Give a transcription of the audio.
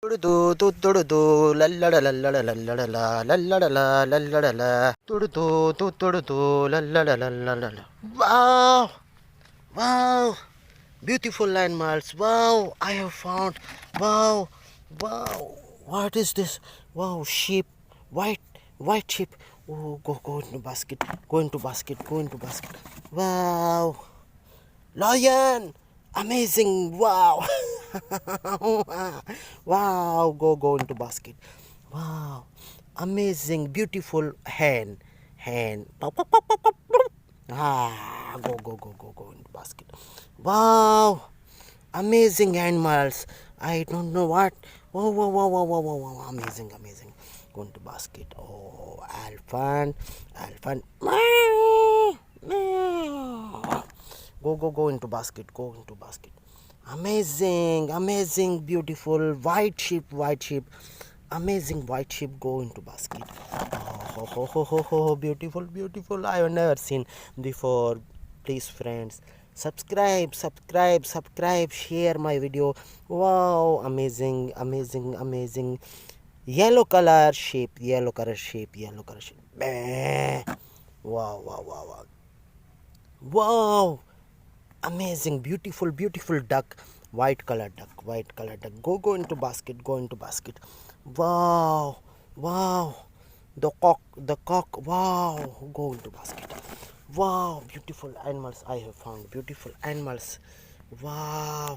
ತುಡುದು ತುತ್ತುಡುದು ಲಲ್ಲಡ ಲಲ್ಲಡ ಲಲ್ಲಡಲ ಲಲ್ಲಡಲ ಲಲ್ಲಡಲ ತುಡುದು ತುತ್ತುಡುದು ಲಲ್ಲಡ ಲಲ್ಲಡಲ. Wow! Wow! Beautiful animals. Wow! I have found. Wow! Wow! What is this? Wow! Sheep. White sheep. Oh, go into basket. Go into basket. Go into basket. Wow! Lion! Amazing! Wow! Wow! Go into basket. Wow! Amazing, beautiful hen. Pop, pop, pop, pop, pop, pop. Go into basket. Wow! Amazing animals. I don't know what. Wow. Amazing. Go into basket. Oh, elephant. Meow. Go into basket. Go into basket. Amazing, beautiful white sheep. Amazing white sheep. Go into basket. Oh, beautiful. I have never seen before. Please, friends, subscribe. Share my video. Wow, amazing. Yellow color sheep. Bah. Wow. Amazing, beautiful duck. White color duck. Go into basket. Wow. The cock. Wow. Go into basket. Wow, beautiful animals. I have found beautiful animals. Wow.